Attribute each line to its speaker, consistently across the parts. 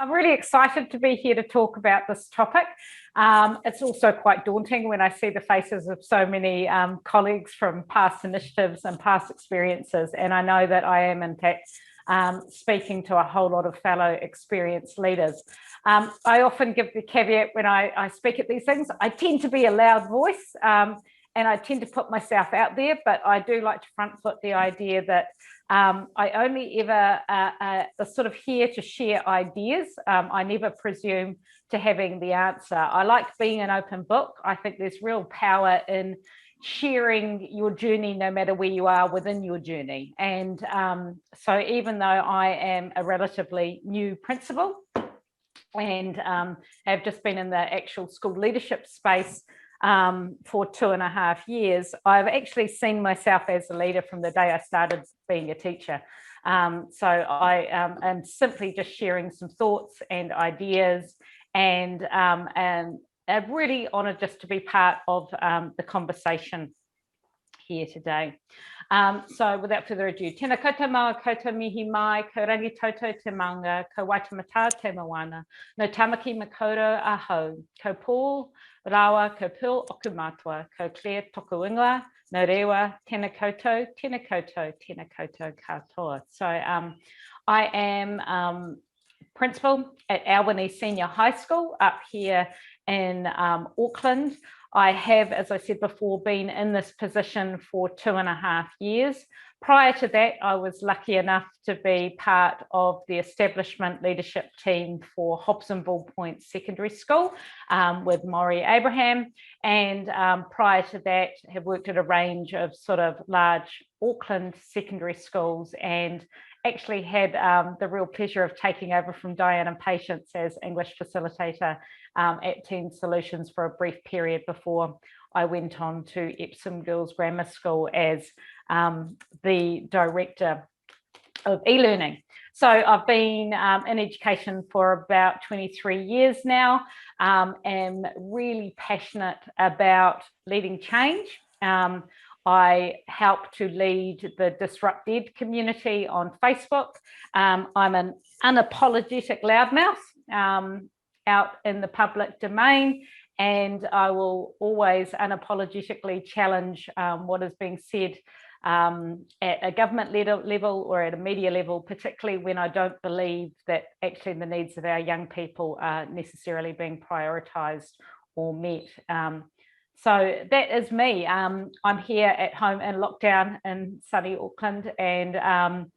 Speaker 1: I'm really excited to be here to talk about this topic. It's also quite daunting when I see the faces of so many colleagues from past initiatives and past experiences, and I know that I am in fact speaking to a whole lot of fellow experienced leaders. I often give the caveat when I speak at these things, I tend to be a loud voice and I tend to put myself out there, but I do like to front foot the idea that I only ever sort of here to share ideas. I never presume to having the answer. I like being an open book. I think there's real power in sharing your journey, no matter where you are within your journey. And so even though I am a relatively new principal and have just been in the actual school leadership space for 2.5 years, I've actually seen myself as a leader from the day I started being a teacher. So I am simply just sharing some thoughts and ideas, and I'm really honoured just to be part of the conversation here today. So without further ado, tēnā koutou maua koutou mihi mai, ko rangi toto te manga, ko waitamata te moana, no tamaki makaurau ahau, ko Paul rawa, ko Pearl okumatua, ko Claire toku ingoa, no rewa, tēnā koutou, tēnā koutou, tēnā koutou katoa. So I am principal at Albany Senior High School up here in Auckland. I have, as I said before, been in this position for 2.5 years. Prior to that, I was lucky enough to be part of the establishment leadership team for Hobsonville Point Secondary School with Maury Abraham. And prior to that, have worked at a range of sort of large Auckland secondary schools, and actually had the real pleasure of taking over from Diane and Patience as English facilitator at Teen Solutions for a brief period before I went on to Epsom Girls Grammar School as the director of e-learning. So I've been in education for about 23 years now, am really passionate about leading change. I help to lead the Disrupt Ed community on Facebook. I'm an unapologetic loudmouth out in the public domain, and I will always unapologetically challenge what is being said at a government level or at a media level, particularly when I don't believe that actually the needs of our young people are necessarily being prioritised or met. So that is me. I'm here at home in lockdown in sunny Auckland, and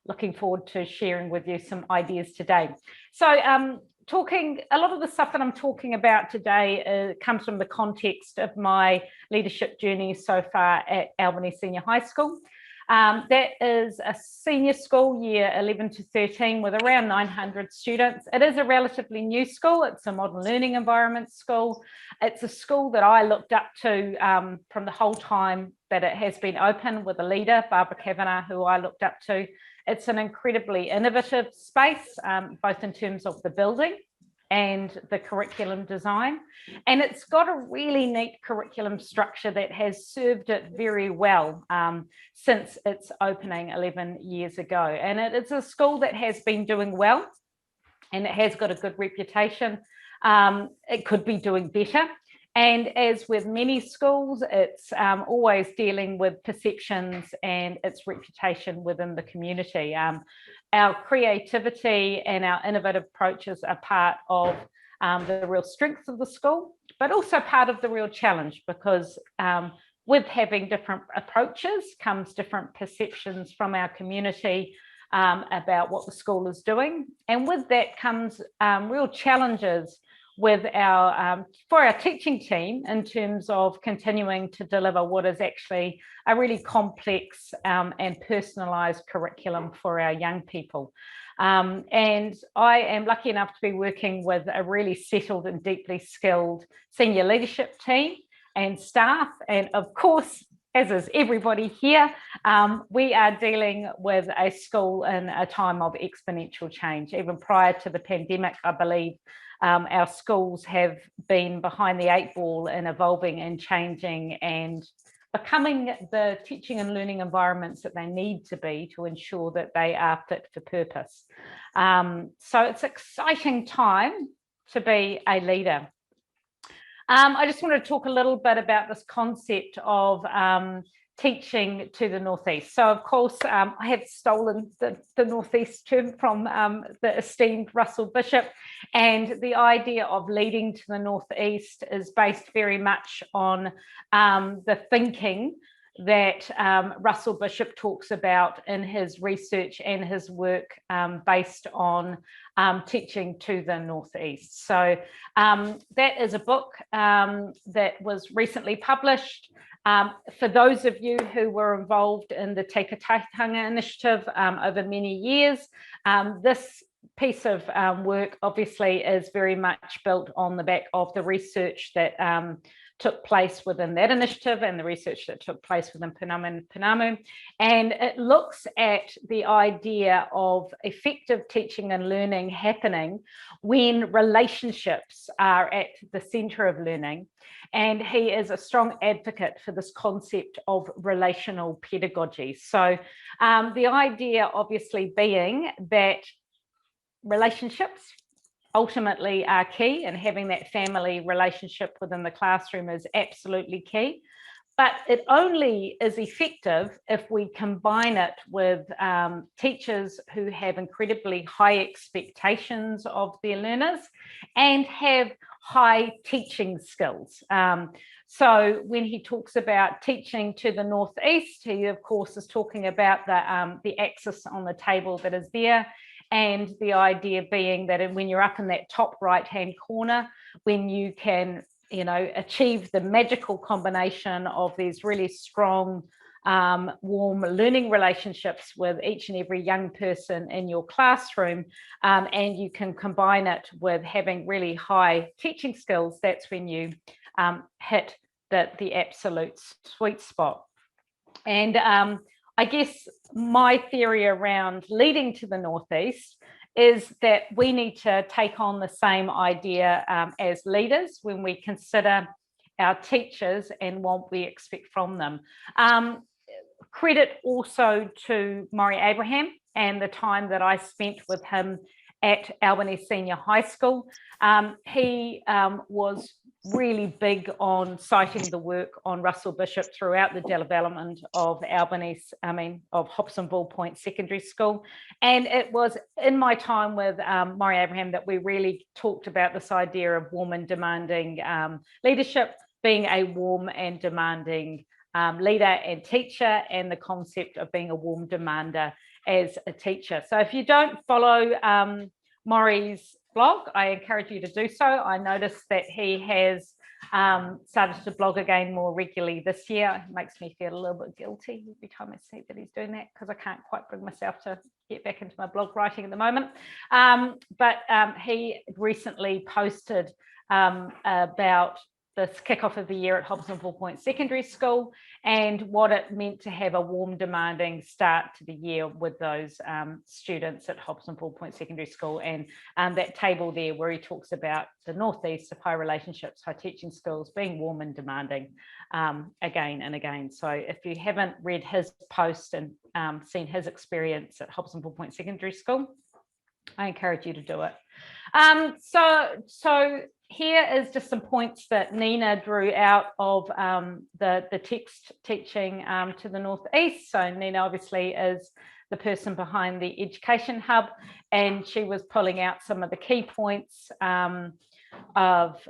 Speaker 1: looking forward to sharing with you some ideas today. So a lot of the stuff that I'm talking about today comes from the context of my leadership journey so far at Albany Senior High School. That is a senior school, year 11 to 13, with around 900 students. It is a relatively new school. It's a modern learning environment school. It's a school that I looked up to from the whole time that it has been open, with a leader, Barbara Kavanagh, who I looked up to. It's an incredibly innovative space, both in terms of the building and the curriculum design. And it's got a really neat curriculum structure that has served it very well since its opening 11 years ago. And it's a school that has been doing well, and it has got a good reputation. It could be doing better. And as with many schools, it's always dealing with perceptions and its reputation within the community. Our creativity and our innovative approaches are part of the real strengths of the school, but also part of the real challenge, because with having different approaches comes different perceptions from our community about what the school is doing. And with that comes real challenges with for our teaching team in terms of continuing to deliver what is actually a really complex and personalised curriculum for our young people. And I am lucky enough to be working with a really settled and deeply skilled senior leadership team and staff. And of course, as is everybody here, we are dealing with a school in a time of exponential change. Even prior to the pandemic, I believe our schools have been behind the 8 ball in evolving and changing and becoming the teaching and learning environments that they need to be to ensure that they are fit for purpose. So it's an exciting time to be a leader. I just want to talk a little bit about this concept of teaching to the Northeast. So of course, I have stolen the Northeast term from the esteemed Russell Bishop, and the idea of leading to the Northeast is based very much on the thinking that Russell Bishop talks about in his research and his work based on teaching to the Northeast. So that is a book that was recently published. For those of you who were involved in the Te Kaitanga initiative over many years, this piece of work obviously is very much built on the back of the research that took place within that initiative and the research that took place within Pounamu. And it looks at the idea of effective teaching and learning happening when relationships are at the centre of learning. And he is a strong advocate for this concept of relational pedagogy. So the idea obviously being that relationships ultimately are key, and having that family relationship within the classroom is absolutely key. But it only is effective if we combine it with teachers who have incredibly high expectations of their learners and have high teaching skills. So when he talks about teaching to the Northeast, he of course is talking about the axis on the table that is there. And the idea being that when you're up in that top right-hand corner, when you can, achieve the magical combination of these really strong, warm learning relationships with each and every young person in your classroom, and you can combine it with having really high teaching skills, that's when you hit the absolute sweet spot. And I guess my theory around leading to the Northeast is that we need to take on the same idea as leaders when we consider our teachers and what we expect from them. Credit also to Maury Abraham and the time that I spent with him at Albany Senior High School. He was really big on citing the work on Russell Bishop throughout the development of of Hobsonville Point Secondary School. And it was in my time with Maury Abraham that we really talked about this idea of warm and demanding leadership, being a warm and demanding leader and teacher, and the concept of being a warm demander as a teacher. So if you don't follow Maury's blog, I encourage you to do so. I noticed that he has started to blog again more regularly this year. It makes me feel a little bit guilty every time I see that he's doing that, because I can't quite bring myself to get back into my blog writing at the moment. But he recently posted about this kickoff of the year at Hobsonville Point Secondary School and what it meant to have a warm, demanding start to the year with those students at Hobsonville Point Secondary School, and that table there where he talks about the Northeast of high relationships, high teaching skills, being warm and demanding again and again. So if you haven't read his post and seen his experience at Hobsonville Point Secondary School, I encourage you to do it. So here is just some points that Nina drew out of the text teaching to the Northeast. So Nina obviously is the person behind the Education Hub, and she was pulling out some of the key points of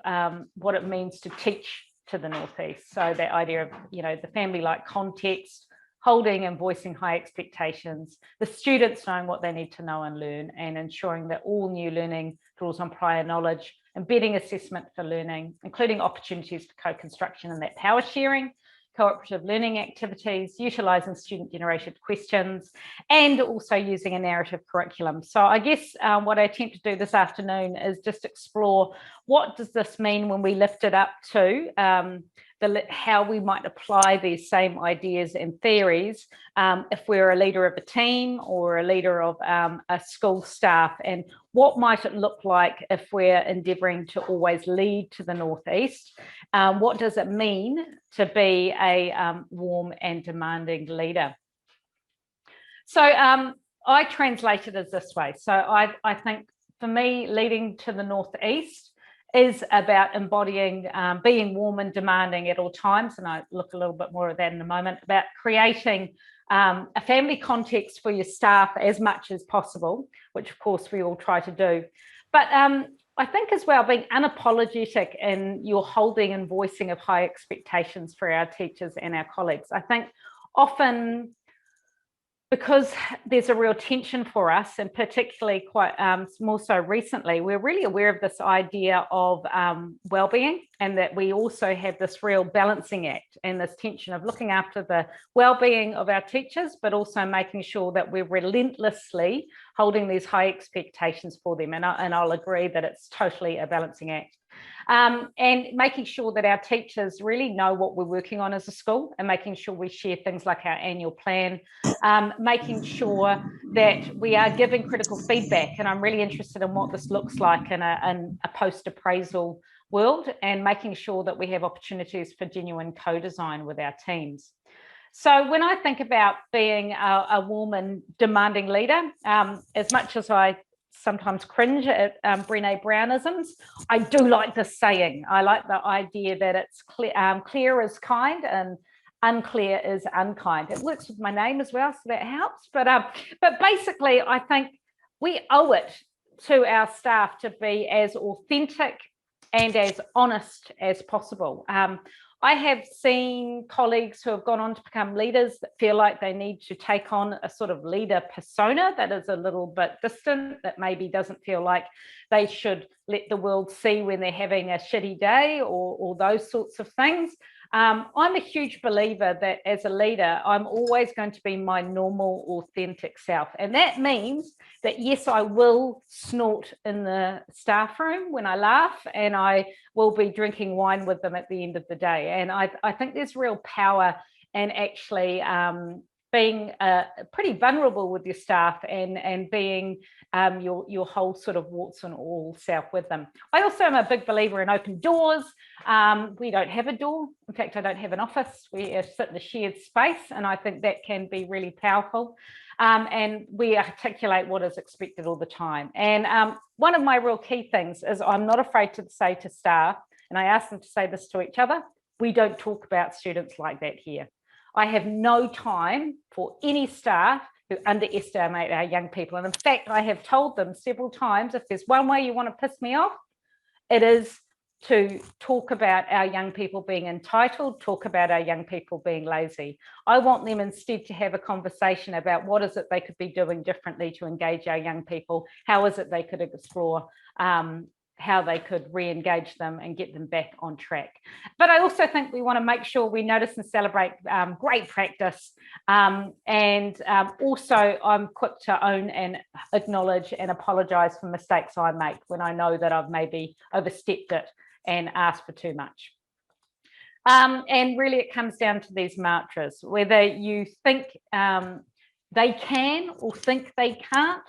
Speaker 1: what it means to teach to the Northeast. So that idea of, the family-like context, holding and voicing high expectations, the students knowing what they need to know and learn, and ensuring that all new learning draws on prior knowledge, embedding assessment for learning, including opportunities for co-construction and that power sharing, cooperative learning activities, utilising student-generated questions, and also using a narrative curriculum. So I guess what I attempt to do this afternoon is just explore what does this mean when we lift it up to how we might apply these same ideas and theories if we're a leader of a team or a leader of a school staff, and what might it look like if we're endeavouring to always lead to the northeast? What does it mean to be a warm and demanding leader? So I translate it as this way. So I think for me, leading to the northeast is about embodying being warm and demanding at all times, and I look a little bit more at that in a moment, about creating a family context for your staff as much as possible, which of course we all try to do. But I think as well, being unapologetic in your holding and voicing of high expectations for our teachers and our colleagues. I think often, because there's a real tension for us, and particularly quite more so recently, we're really aware of this idea of well-being, and that we also have this real balancing act and this tension of looking after the well-being of our teachers, but also making sure that we're relentlessly holding these high expectations for them. And I'll agree that it's totally a balancing act. And making sure that our teachers really know what we're working on as a school, and making sure we share things like our annual plan, making sure that we are giving critical feedback. And I'm really interested in what this looks like in a post-appraisal world, and making sure that we have opportunities for genuine co-design with our teams. So when I think about being a warm and demanding leader, as much as I sometimes cringe at Brené Brownisms, I do like this saying. I like the idea that it's clear is kind and unclear is unkind. It works with my name as well, so that helps. But basically, I think we owe it to our staff to be as authentic and as honest as possible. I have seen colleagues who have gone on to become leaders that feel like they need to take on a sort of leader persona that is a little bit distant, that maybe doesn't feel like they should let the world see when they're having a shitty day, or those sorts of things. I'm a huge believer that as a leader, I'm always going to be my normal, authentic self. And that means that, yes, I will snort in the staff room when I laugh, and I will be drinking wine with them at the end of the day. And I think there's real power in actually being pretty vulnerable with your staff, and being your whole sort of warts and all self with them. I also am a big believer in open doors. We don't have a door. In fact, I don't have an office. We sit in a shared space, and I think that can be really powerful. And we articulate what is expected all the time. And one of my real key things is I'm not afraid to say to staff, and I ask them to say this to each other, we don't talk about students like that here. I have no time for any staff who underestimate our young people. And in fact, I have told them several times, if there's one way you want to piss me off, it is to talk about our young people being entitled, talk about our young people being lazy. I want them instead to have a conversation about what is it they could be doing differently to engage our young people, how is it they could explore how they could re-engage them and get them back on track. But I also think we want to make sure we notice and celebrate great practice. And also I'm quick to own and acknowledge and apologise for mistakes I make when I know that I've maybe overstepped it and asked for too much. And really it comes down to these mantras, whether you think they can or think they can't.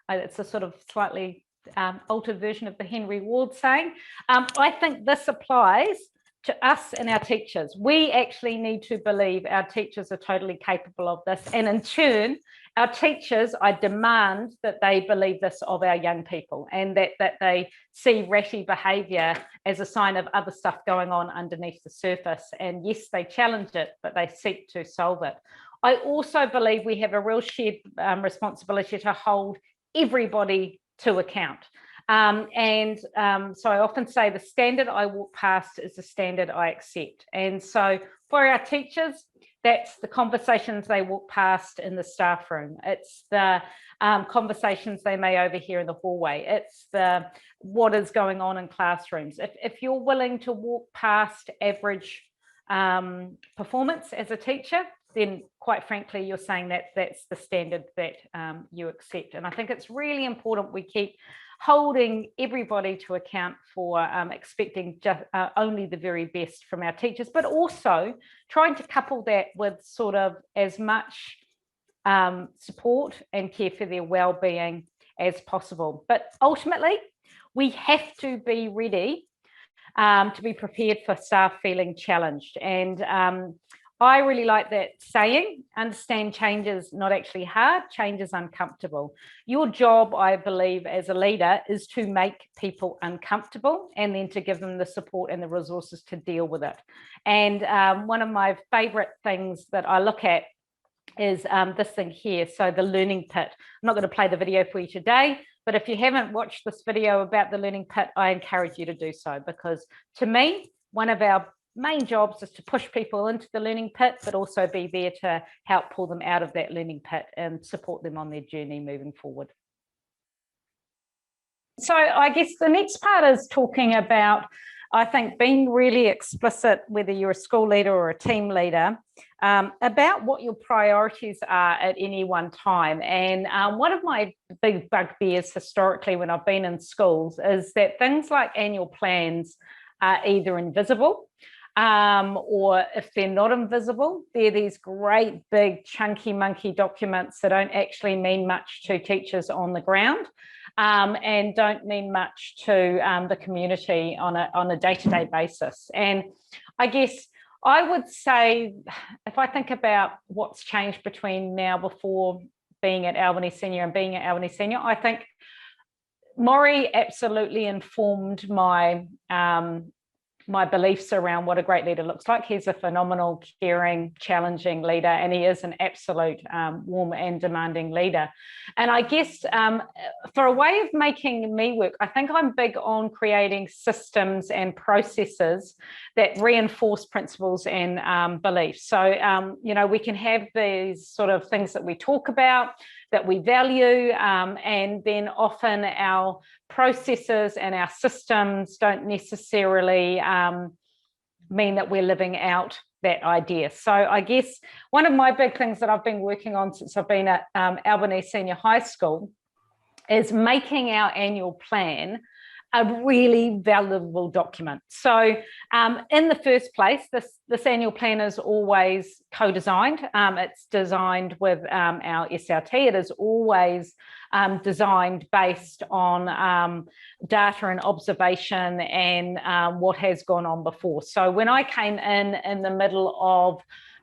Speaker 1: It's a sort of slightly altered version of the Henry Ward saying. I think this applies to us and our teachers. We actually need to believe our teachers are totally capable of this. And in turn, our teachers, I demand that they believe this of our young people, and that they see ratty behaviour as a sign of other stuff going on underneath the surface. And yes, they challenge it, but they seek to solve it. I also believe we have a real shared responsibility to hold everybody to account. So I often say the standard I walk past is the standard I accept. And so for our teachers, that's the conversations they walk past in the staff room. It's the conversations they may overhear in the hallway. It's the what is going on in classrooms. If you're willing to walk past average performance as a teacher, then quite frankly, you're saying that that's the standard that you accept. And I think it's really important we keep holding everybody to account for expecting just only the very best from our teachers, but also trying to couple that with sort of as much support and care for their well-being as possible. But ultimately, we have to be ready to be prepared for staff feeling challenged. And I really like that saying, understand change is not actually hard, change is uncomfortable. Your job, I believe, as a leader is to make people uncomfortable and then to give them the support and the resources to deal with it. And one of my favorite things that I look at is this thing here, so the learning pit. I'm not going to play the video for you today, but if you haven't watched this video about the learning pit, I encourage you to do so, because to me, one of our main jobs is to push people into the learning pit, but also be there to help pull them out of that learning pit and support them on their journey moving forward. So I guess the next part is talking about, I think, being really explicit, whether you're a school leader or a team leader, about what your priorities are at any one time. And one of my big bugbears historically when I've been in schools is that things like annual plans are either invisible, or if they're not invisible, they're these great big chunky monkey documents that don't actually mean much to teachers on the ground, and don't mean much to the community on a day-to-day basis. And I guess I would say, if I think about what's changed between now before being at Albany Senior and being at Albany Senior, I think Maury absolutely informed my my beliefs around what a great leader looks like. He's a phenomenal, caring, challenging leader, and he is an absolute warm and demanding leader. And I guess for a way of making me work, I think I'm big on creating systems and processes that reinforce principles and beliefs. So, you know, we can have these sort of things that we talk about, that we value, and then often our processes and our systems don't necessarily mean that we're living out that idea. So I guess one of my big things that I've been working on since I've been at Albany Senior High School is making our annual plan a really valuable document. So in the first place, this annual plan is always co-designed. It's designed with our SRT. It is always designed based on data and observation and what has gone on before. So when I came in the middle of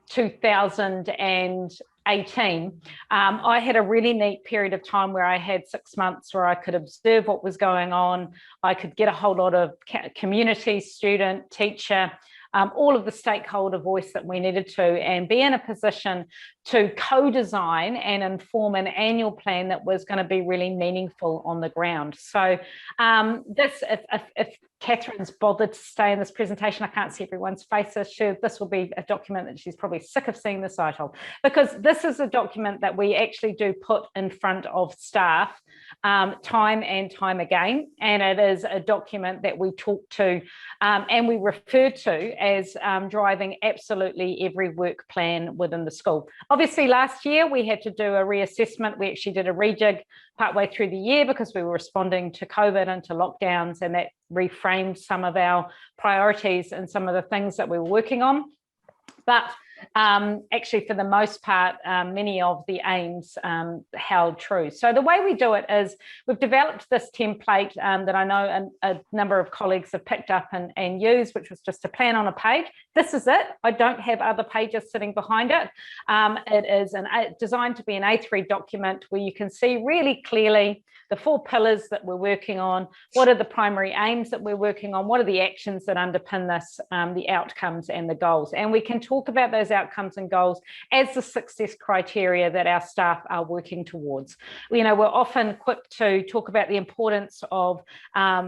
Speaker 1: 2018, I had a really neat period of time where I had 6 months where I could observe what was going on. I could get a whole lot of community, student, teacher, all of the stakeholder voice that we needed to, and be in a position to co-design and inform an annual plan that was going to be really meaningful on the ground. So this, if Catherine's bothered to stay in this presentation, I can't see everyone's faces. This will be a document that she's probably sick of seeing the title, because this is a document that we actually do put in front of staff time and time again. And it is a document that we talk to and we refer to as driving absolutely every work plan within the school. Obviously, last year we had to do a reassessment. We actually did a rejig partway through the year because we were responding to COVID and to lockdowns, and that reframed some of our priorities and some of the things that we were working on. But actually, for the most part, many of the aims held true. So the way we do it is we've developed this template that I know a number of colleagues have picked up and used, which was just a plan on a page. This is it. I don't have other pages sitting behind it. It is designed to be an A3 document where you can see really clearly the 4 pillars that we're working on, what are the primary aims that we're working on, what are the actions that underpin this, the outcomes and the goals. And we can talk about those outcomes and goals as the success criteria that our staff are working towards. You know, we're often quick to talk about the importance of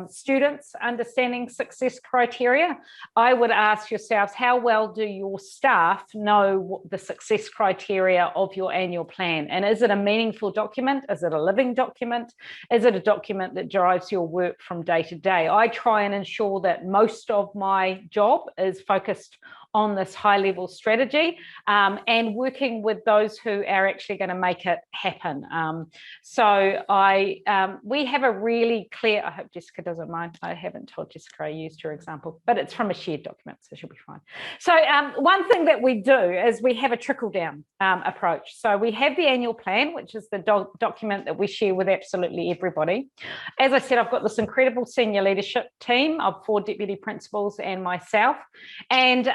Speaker 1: students understanding success criteria. I would ask yourselves, how well do your staff know the success criteria of your annual plan? And is it a meaningful document? Is it a living document? Is it a document that drives your work from day to day? I try and ensure that most of my job is focused on this high-level strategy, and working with those who are actually going to make it happen. We have a really clear, I hope Jessica doesn't mind, I haven't told Jessica I used her example, but it's from a shared document, so she'll be fine. So one thing that we do is we have a trickle-down approach. So we have the annual plan, which is the document that we share with absolutely everybody. As I said, I've got this incredible senior leadership team of 4 deputy principals and myself, and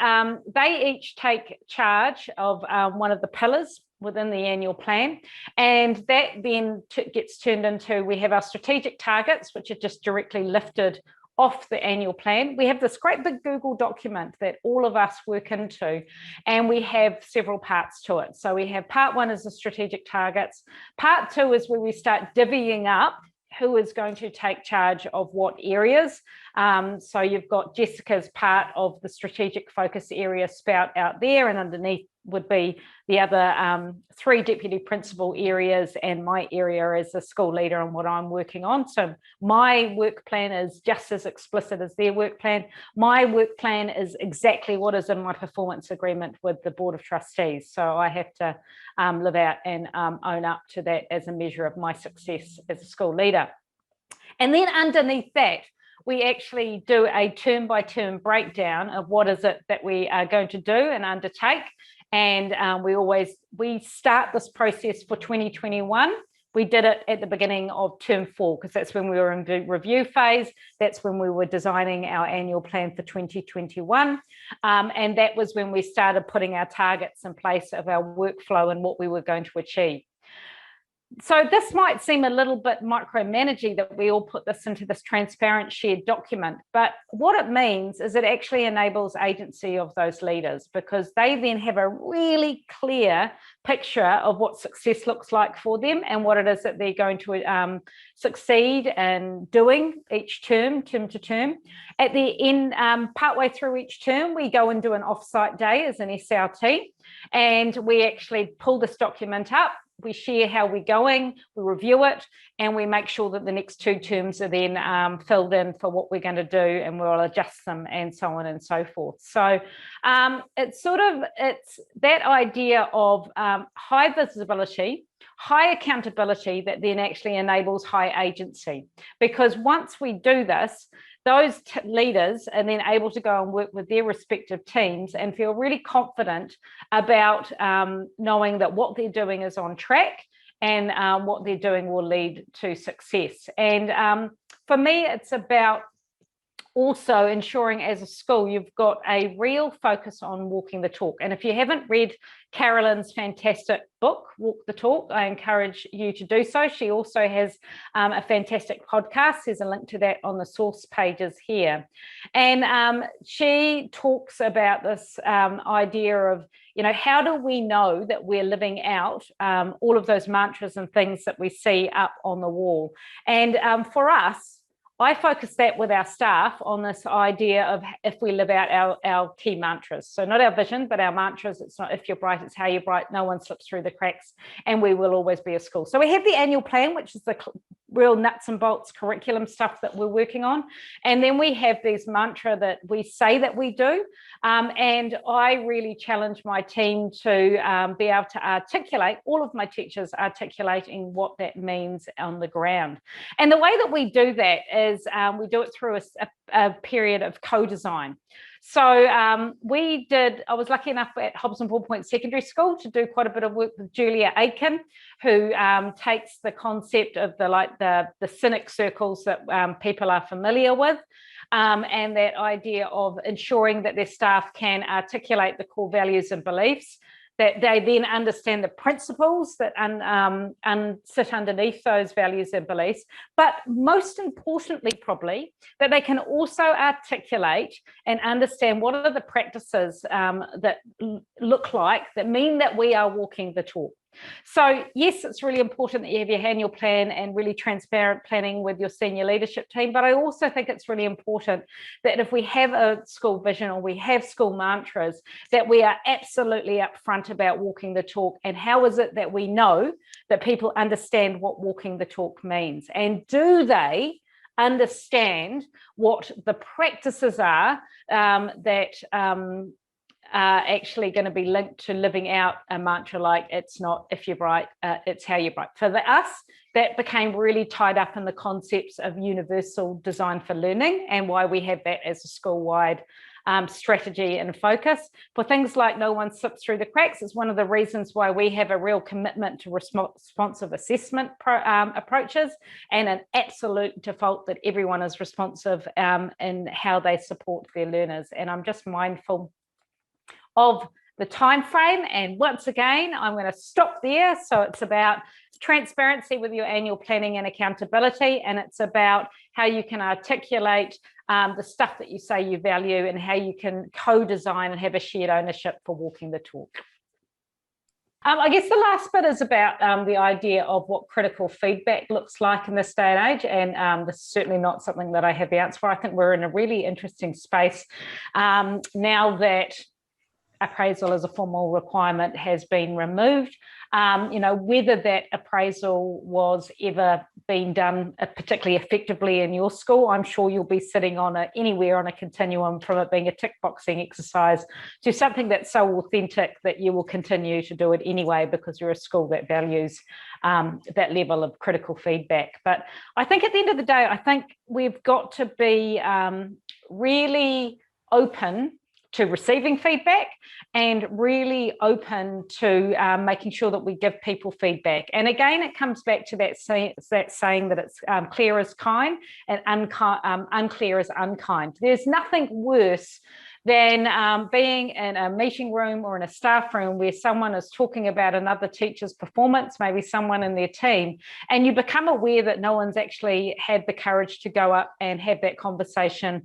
Speaker 1: they each take charge of one of the pillars within the annual plan, and that then gets turned into, we have our strategic targets, which are just directly lifted off the annual plan. We have this great big Google document that all of us work into, and we have several parts to it. So we have part 1 is the strategic targets. Part 2 is where we start divvying up who is going to take charge of what areas. So you've got Jessica's part of the strategic focus area spout out there, and underneath would be the other 3 deputy principal areas, and my area as a school leader and what I'm working on. So my work plan is just as explicit as their work plan. My work plan is exactly what is in my performance agreement with the Board of Trustees. So I have to live out and own up to that as a measure of my success as a school leader. And then underneath that, we actually do a term-by-term breakdown of what is it that we are going to do and undertake. And we start this process for 2021. We did it at the beginning of term 4, because that's when we were in the review phase. That's when we were designing our annual plan for 2021. And that was when we started putting our targets in place of our workflow and what we were going to achieve. So this might seem a little bit micromanaging that we all put this into this transparent shared document, but what it means is it actually enables agency of those leaders, because they then have a really clear picture of what success looks like for them and what it is that they're going to succeed in doing each term to term. At the end, partway through each term, we go and do an offsite day as an SLT, and we actually pull this document up. We share how we're going, we review it, and we make sure that the next 2 terms are then filled in for what we're going to do, and we'll adjust them and so on and so forth. So it's that idea of high visibility, high accountability that then actually enables high agency. Because once we do this, those leaders are then able to go and work with their respective teams and feel really confident about knowing that what they're doing is on track, and what they're doing will lead to success. And for me, it's about also ensuring as a school you've got a real focus on walking the talk. And if you haven't read Carolyn's fantastic book, Walk the Talk, I encourage you to do so. She also has a fantastic podcast. There's a link to that on the source pages here. And she talks about this idea of, how do we know that we're living out all of those mantras and things that we see up on the wall? And for us, I focus that with our staff on this idea of if we live out our key mantras. So not our vision, but our mantras. It's not if you're bright, it's how you're bright. No one slips through the cracks, and we will always be a school. So we have the annual plan, which is the real nuts and bolts curriculum stuff that we're working on. And then we have these mantra that we say that we do. And I really challenge my team to be able to articulate, all of my teachers articulating what that means on the ground. And the way that we do that is we do it through a period of co-design. So I was lucky enough at Hobson Ball Point Secondary School to do quite a bit of work with Julia Aiken, who takes the concept of the cynic circles that people are familiar with, and that idea of ensuring that their staff can articulate the core values and beliefs, that they then understand the principles that sit underneath those values and beliefs, but most importantly, probably, that they can also articulate and understand what are the practices that look like, that mean that we are walking the talk. So yes, it's really important that you have your annual plan and really transparent planning with your senior leadership team, but I also think it's really important that if we have a school vision or we have school mantras, that we are absolutely upfront about walking the talk. And how is it that we know that people understand what walking the talk means? And do they understand what the practices are that actually going to be linked to living out a mantra like, it's not if you're bright, it's how you're bright. For us, that became really tied up in the concepts of universal design for learning, and why we have that as a school-wide strategy and focus. For things like no one slips through the cracks, it's one of the reasons why we have a real commitment to responsive assessment approaches, and an absolute default that everyone is responsive in how they support their learners. And I'm just mindful of the time frame, and once again I'm going to stop there. So it's about transparency with your annual planning and accountability, and it's about how you can articulate the stuff that you say you value, and how you can co-design and have a shared ownership for walking the talk. I guess the last bit is about the idea of what critical feedback looks like in this day and age, and this is certainly not something that I have the answer for. I think we're in a really interesting space now that appraisal as a formal requirement has been removed. Whether that appraisal was ever being done particularly effectively in your school, I'm sure you'll be sitting on anywhere on a continuum from it being a tick boxing exercise to something that's so authentic that you will continue to do it anyway, because you're a school that values that level of critical feedback. But I think at the end of the day, I think we've got to be really open to receiving feedback, and really open to making sure that we give people feedback. And again, it comes back to that saying that it's clear as kind and unclear as unkind. There's nothing worse than being in a meeting room or in a staff room where someone is talking about another teacher's performance, maybe someone in their team, and you become aware that no one's actually had the courage to go up and have that conversation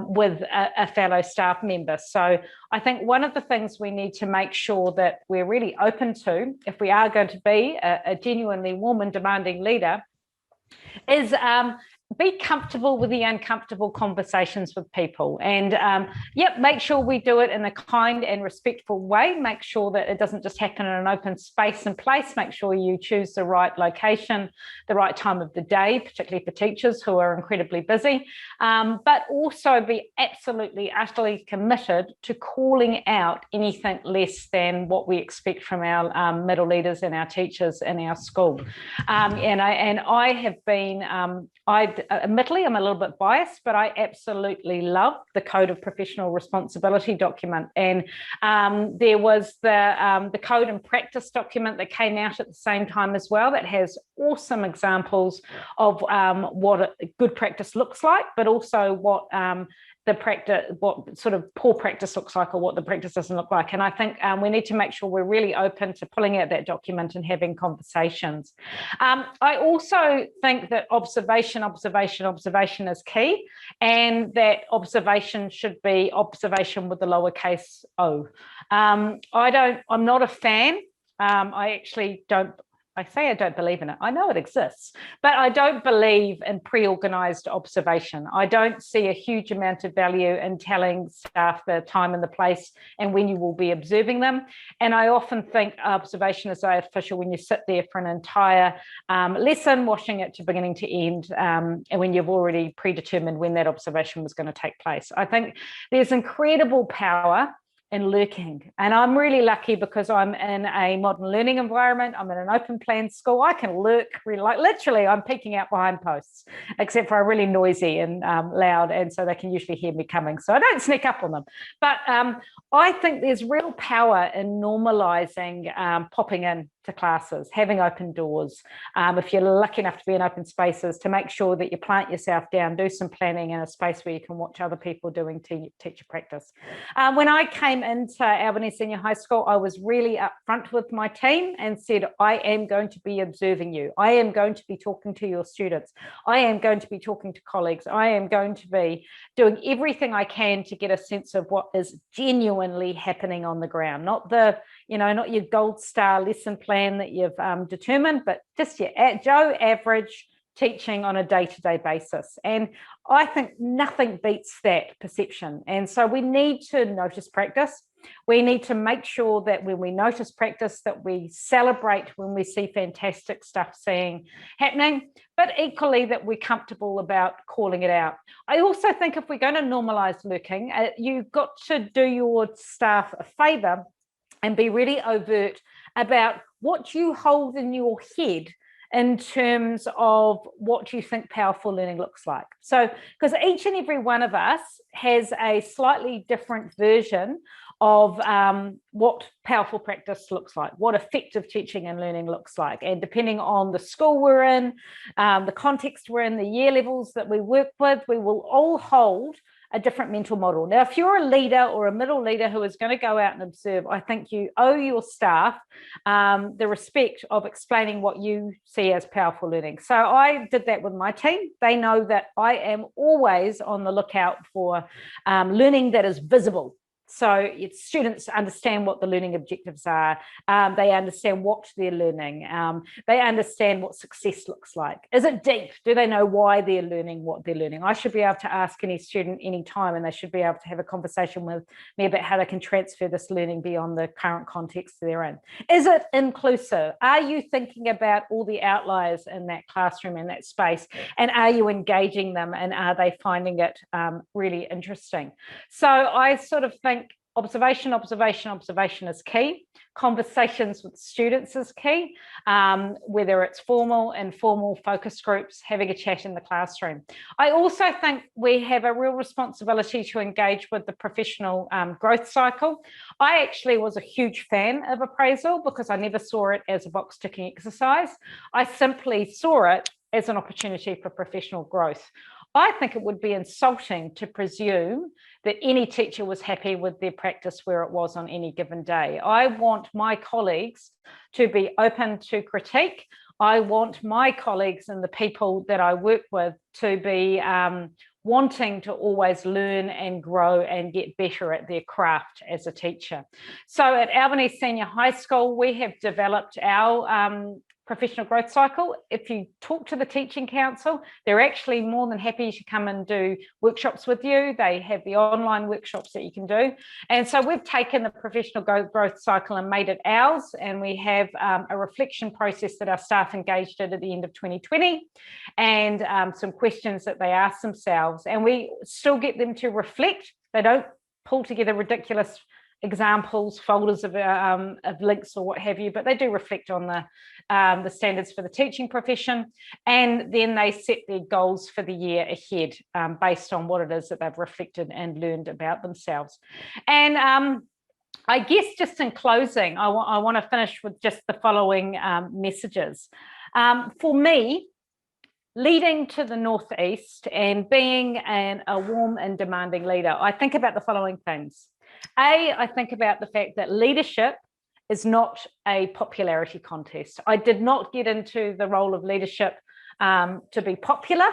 Speaker 1: with a fellow staff member. So I think one of the things we need to make sure that we're really open to, if we are going to be a genuinely warm and demanding leader, is be comfortable with the uncomfortable conversations with people, and make sure we do it in a kind and respectful way. Make sure that it doesn't just happen in an open space and place. Make sure you choose the right location, the right time of the day, particularly for teachers who are incredibly busy, but also be absolutely, utterly committed to calling out anything less than what we expect from our middle leaders and our teachers in our school. And I have been, admittedly, I'm a little bit biased, but I absolutely love the Code of Professional Responsibility document. And there was the Code and Practice document that came out at the same time as well, that has awesome examples of what a good practice looks like, but also what what sort of poor practice looks like, or what the practice doesn't look like. And I think we need to make sure we're really open to pulling out that document and having conversations. I also think that observation is key, and that observation should be observation with the lowercase o. I'm not a fan. I say I don't believe in it. I know it exists, but I don't believe in pre-organised observation. I don't see a huge amount of value in telling staff the time and the place and when you will be observing them. And I often think observation is artificial when you sit there for an entire lesson, watching it to beginning to end, and when you've already predetermined when that observation was going to take place. I think there's incredible power in lurking, and I'm really lucky because I'm in a modern learning environment. I'm in an open plan school. I can lurk really, like literally I'm peeking out behind posts, except for I'm really noisy and loud, and so they can usually hear me coming, so I don't sneak up on them. But I think there's real power in normalising popping in to classes, having open doors, if you're lucky enough to be in open spaces, to make sure that you plant yourself down, do some planning in a space where you can watch other people doing teacher practice. When I came into Albany Senior High School, I was really upfront with my team and said, I am going to be observing you. I am going to be talking to your students. I am going to be talking to colleagues. I am going to be doing everything I can to get a sense of what is genuinely happening on the ground, not not your gold star lesson plan that you've determined, but just your Joe average teaching on a day-to-day basis. And I think nothing beats that perception. And so we need to notice practice. We need to make sure that when we notice practice, that we celebrate when we see fantastic stuff happening, but equally that we're comfortable about calling it out. I also think if we're going to normalise lurking, you've got to do your staff a favour and be really overt about what you hold in your head in terms of what you think powerful learning looks like. So, because each and every one of us has a slightly different version of what powerful practice looks like, what effective teaching and learning looks like. And depending on the school we're in, the context we're in, the year levels that we work with, we will all hold a different mental model. Now, if you're a leader or a middle leader who is going to go out and observe, I think you owe your staff the respect of explaining what you see as powerful learning. So I did that with my team. They know that I am always on the lookout for learning that is visible. So students understand what the learning objectives are. They understand what they're learning. They understand what success looks like. Is it deep? Do they know why they're learning what they're learning? I should be able to ask any student any time, and they should be able to have a conversation with me about how they can transfer this learning beyond the current context they're in. Is it inclusive? Are you thinking about all the outliers in that classroom, in that space? And are you engaging them? And are they finding it really interesting? So I sort of think observation is key. Conversations with students is key, whether it's formal, informal, focus groups, having a chat in the classroom. I also think we have a real responsibility to engage with the professional growth cycle. I actually was a huge fan of appraisal because I never saw it as a box ticking exercise. I simply saw it as an opportunity for professional growth. I think it would be insulting to presume that any teacher was happy with their practice where it was on any given day. I want my colleagues to be open to critique. I want my colleagues and the people that I work with to be wanting to always learn and grow and get better at their craft as a teacher. So at Albany Senior High School, we have developed our professional growth cycle. If you talk to the teaching council, they're actually more than happy to come and do workshops with you. They have the online workshops that you can do. And so we've taken the professional growth cycle and made it ours. And we have a reflection process that our staff engaged in at the end of 2020 and some questions that they ask themselves. And we still get them to reflect. They don't pull together ridiculous examples, folders of links or what have you, but they do reflect on the standards for the teaching profession, and then they set their goals for the year ahead based on what it is that they've reflected and learned about themselves. And I guess just in closing, I want to finish with just the following messages. For me, leading to the Northeast and being a warm and demanding leader, I think about the following things. I think about the fact that leadership is not a popularity contest. I did not get into the role of leadership to be popular,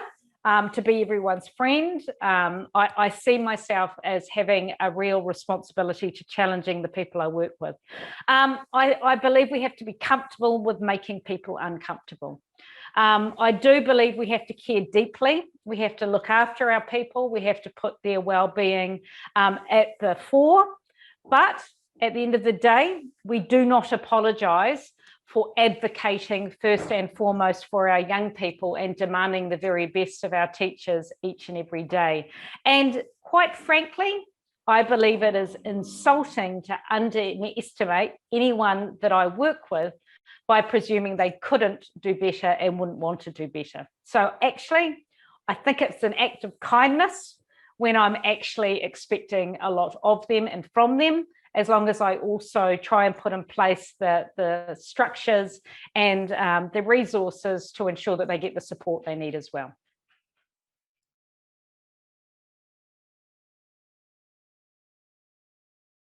Speaker 1: to be everyone's friend. I see myself as having a real responsibility to challenging the people I work with. I believe we have to be comfortable with making people uncomfortable. I do believe we have to care deeply. We have to look after our people. We have to put their well-being at the fore. But at the end of the day, we do not apologise for advocating first and foremost for our young people and demanding the very best of our teachers each and every day. And quite frankly, I believe it is insulting to underestimate anyone that I work with by presuming they couldn't do better and wouldn't want to do better. So actually, I think it's an act of kindness when I'm actually expecting a lot of them and from them, as long as I also try and put in place the structures and the resources to ensure that they get the support they need as well.